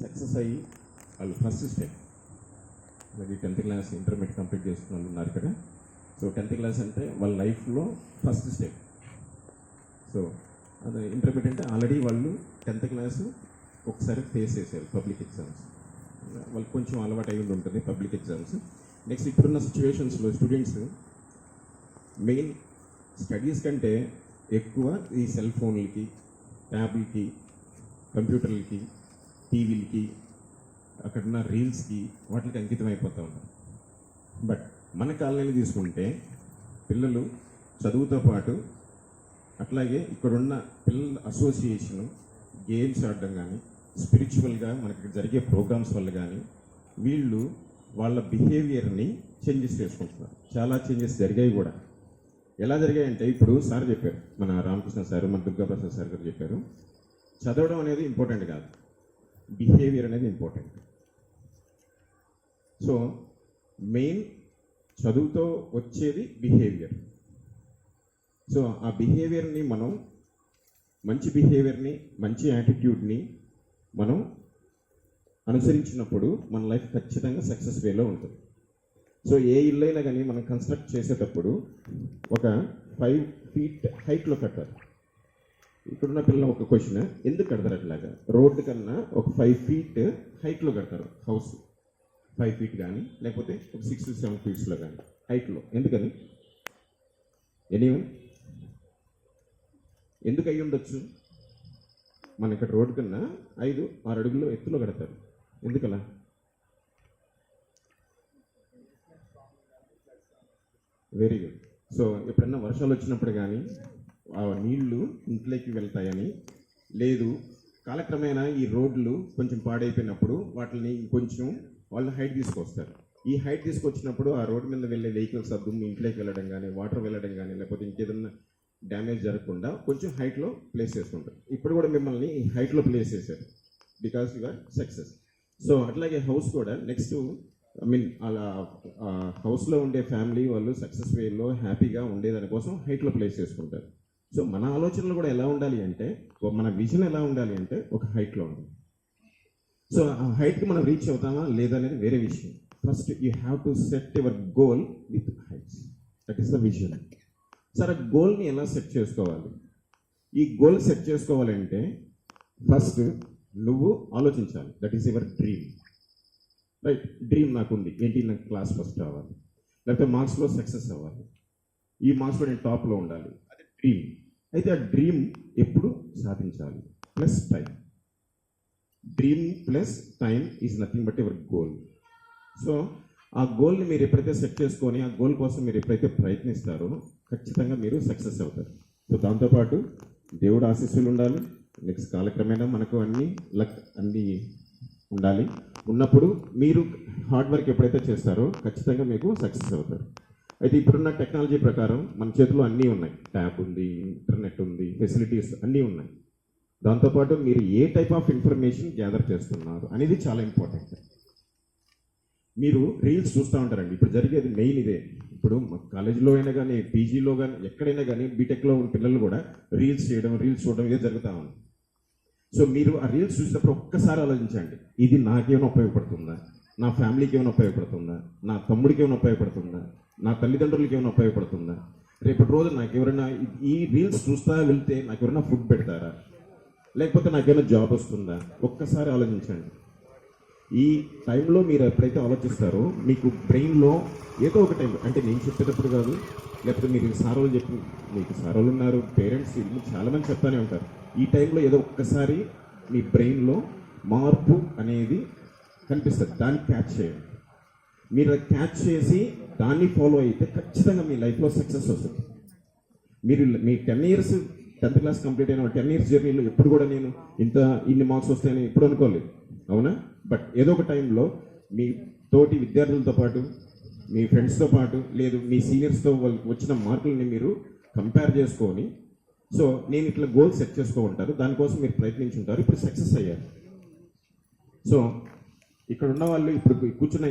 Success అయ్యి వాళ్ళు first step మరి 10th క్లాస్ ఇంటర్మీడియట్ కంప్లీట్ చేసుకున్న వాళ్ళు ఉన్నారు కదా. సో 10th క్లాస్ అంటే వాళ్ళ లైఫ్లో ఫస్ట్ స్టెప్. సో అది ఇంటర్మీడియట్ అంటే ఆల్రెడీ వాళ్ళు 10th క్లాసు ఒకసారి ఫేస్ చేశారు పబ్లిక్ ఎగ్జామ్స్. వాళ్ళకి కొంచెం అలవాటు అయి ఉంటుంది పబ్లిక్ ఎగ్జామ్స్. నెక్స్ట్ ఇప్పుడున్న సిచ్యువేషన్స్లో స్టూడెంట్స్ మెయిన్ స్టడీస్ కంటే ఎక్కువ ఈ సెల్ ఫోన్లకి, ట్యాబ్లకి, కంప్యూటర్లకి, టీవీలకి, అక్కడున్న రీల్స్కి వాటికి అంకితం అయిపోతూ ఉన్నారు. బట్ మన కాలనీలు తీసుకుంటే పిల్లలు చదువుతో పాటు అట్లాగే ఇక్కడున్న పిల్లల అసోసియేషను గేమ్స్ ఆడడం కానీ, స్పిరిచువల్గా మనకి జరిగే ప్రోగ్రామ్స్ వల్ల కానీ వీళ్ళు వాళ్ళ బిహేవియర్ని చేంజెస్ చేసుకుంటున్నారు. చాలా చేంజెస్ జరిగాయి కూడా. ఎలా జరిగాయంటే ఇప్పుడు సార్ చెప్పారు, మన రామకృష్ణ సార్, మన దుర్గాప్రసాద్ సార్ గారు చెప్పారు, చదవడం అనేది ఇంపార్టెంట్ కాదు, బిహేవియర్ అనేది ఇంపార్టెంట్. సో మెయిన్ చదువుతో వచ్చేది బిహేవియర్. సో ఆ బిహేవియర్ని మనం మంచి బిహేవియర్ని, మంచి యాటిట్యూడ్ని మనం అనుసరించినప్పుడు మన లైఫ్ ఖచ్చితంగా సక్సెస్ వేలో ఉంటుంది. సో ఏ ఇల్లు అయినా కానీ మనం కన్స్ట్రక్ట్ చేసేటప్పుడు ఒక 5 feet హైట్లో కట్టాలి. ఇక్కడున్న పిల్లలు ఒక క్వశ్చన్, ఎందుకు కడతారు అట్లాగా? రోడ్డు కన్నా ఒక 5 feet హైట్లో కడతారు హౌస్. 5 feet కానీ లేకపోతే ఒక 6 to 7 feet కానీ హైట్లో. ఎందుకని? ఎనీవన్ ఎందుకు అయ్యి ఉండొచ్చు? మన ఇక్కడ రోడ్డు కన్నా 5-6 అడుగులు ఎత్తులో కడతారు. ఎందుకలా? Very good. సో ఎప్పుడన్నా వర్షాలు వచ్చినప్పుడు కానీ ఆ నీళ్లు ఇంట్లోకి వెళ్తాయని, లేదు కాలక్రమేణా ఈ రోడ్లు కొంచెం పాడైపోయినప్పుడు వాటిని కొంచెం వాళ్ళు హైట్ తీసుకొస్తారు. ఈ హైట్ తీసుకొచ్చినప్పుడు ఆ రోడ్డు మీద వెళ్ళే వెహికల్స్ దుమ్ము ఇంట్లోకి వెళ్ళడం కానీ, వాటర్ వెళ్ళడం కానీ, లేకపోతే ఇంకేదన్నా డ్యామేజ్ జరగకుండా కొంచెం హైట్లో ప్లేస్ చేసుకుంటారు. ఇప్పుడు కూడా మిమ్మల్ని ఈ హైట్లో ప్లేస్ చేశారు because you are success. So అట్లాగే హౌస్ కూడా నెక్స్ట్ అలా హౌస్లో ఉండే ఫ్యామిలీ వాళ్ళు సక్సెస్ వేలో హ్యాపీగా ఉండేదానికోసం హైట్లో ప్లేస్ చేసుకుంటారు. సో మన ఆలోచనలు కూడా ఎలా ఉండాలి అంటే, మన విజన్ ఎలా ఉండాలి అంటే ఒక హైట్లో ఉండాలి. సో ఆ హైట్కి మనం రీచ్ అవుతామా లేదా అనేది వేరే విషయం. First you have to set your goal with heights. That is the vision. సరే, గోల్ని ఎలా సెట్ చేసుకోవాలి? ఈ గోల్ సెట్ చేసుకోవాలంటే ఫస్ట్ నువ్వు ఆలోచించాలి. That is your dream. Right? Dream నాకుంది ఏంటి? నాకు క్లాస్ ఫస్ట్ రావాలి, లేకపోతే మార్క్స్లో సక్సెస్ అవ్వాలి, ఈ మార్క్స్లో నేను టాప్లో ఉండాలి. అది డ్రీమ్. అయితే ఆ డ్రీమ్ ఎప్పుడు సాధించాలి? Plus time. Dream plus time is nothing but your goal. So ఆ గోల్ని మీరు ఎప్పుడైతే సెట్ చేసుకొని ఆ గోల్ కోసం మీరు ఎప్పుడైతే ప్రయత్నిస్తారో ఖచ్చితంగా మీరు సక్సెస్ అవుతారు. సో దాంతోపాటు దేవుడు ఆశీస్సులు ఉండాలి. నెక్స్ట్ కాలక్రమేణా మనకు లక్ అన్నీ ఉండాలి. ఉన్నప్పుడు మీరు హార్డ్ వర్క్ ఎప్పుడైతే చేస్తారో ఖచ్చితంగా మీకు సక్సెస్ అవుతారు. అయితే ఇప్పుడున్న టెక్నాలజీ ప్రకారం మన చేతిలో అన్నీ ఉన్నాయి. ట్యాబ్ ఉంది, ఇంటర్నెట్ ఉంది, ఫెసిలిటీస్ అన్నీ ఉన్నాయి. దాంతోపాటు మీరు ఏ టైప్ ఆఫ్ ఇన్ఫర్మేషన్ గ్యాదర్ చేస్తున్నారు అనేది చాలా ఇంపార్టెంట్. మీరు రీల్స్ చూస్తూ ఉంటారండి. ఇప్పుడు జరిగేది మెయిన్ ఇదే. ఇప్పుడు కాలేజీలో అయినా కానీ, పీజీలో కానీ, ఎక్కడైనా కానీ బీటెక్లో ఉన్న పిల్లలు కూడా రీల్స్ చేయడం, రీల్స్ చూడడం ఇదే జరుగుతూ ఉంది. సో మీరు ఆ రీల్స్ చూసినప్పుడు ఒక్కసారి ఆలోచించండి, ఇది నాకేమైనా ఉపయోగపడుతుందా? నా ఫ్యామిలీకి ఏమైనా ఉపయోగపడుతుందా? నా తమ్ముడికి ఏమైనా ఉపయోగపడుతుందా? నా తల్లిదండ్రులకి ఏమైనా ఉపయోగపడుతుందా? రేపటి రోజు నాకు ఎవరైనా ఈ రీల్స్ చూస్తా వెళ్తే నాకు ఎవరైనా ఫుడ్ పెడతారా? లేకపోతే నాకేమైనా జాబ్ వస్తుందా? ఒక్కసారి ఆలోచించండి. ఈ టైంలో మీరు ఎప్పుడైతే ఆలోచిస్తారో మీకు బ్రెయిన్లో ఏదో ఒక టైం, అంటే నేను చెప్పేటప్పుడు కాదు, లేకపోతే మీరు సారోలు చెప్పి, మీకు సారోలు ఉన్నారు, పేరెంట్స్ చాలామంది చెప్తానే ఉంటారు. ఈ టైంలో ఏదో ఒక్కసారి మీ బ్రెయిన్లో మార్పు అనేది కనిపిస్తుంది. దాన్ని క్యాచ్ చేయండి. మీరు క్యాచ్ చేసి దాన్ని ఫాలో అయితే ఖచ్చితంగా మీ లైఫ్లో సక్సెస్ వస్తుంది. మీరు మీ 10 years 10th క్లాస్ కంప్లీట్ అయిన 10 years జర్నీలో ఎప్పుడు కూడా నేను ఇన్ని మార్క్స్ వస్తాయని ఎప్పుడు అనుకోలేదు, అవునా? బట్ ఏదో ఒక టైంలో మీ తోటి విద్యార్థులతో పాటు, మీ ఫ్రెండ్స్తో పాటు, లేదు మీ సీనియర్స్తో వాళ్ళకి వచ్చిన మార్కులని మీరు కంపేర్ చేసుకొని, సో నేను ఇట్లా గోల్ సెట్ చేసుకో ఉంటారు, దానికోసం మీరు ప్రయత్నించుంటారు, ఇప్పుడు సక్సెస్ అయ్యారు. సో ఇక్కడ ఉన్న వాళ్ళు ఇప్పుడు కూర్చున్న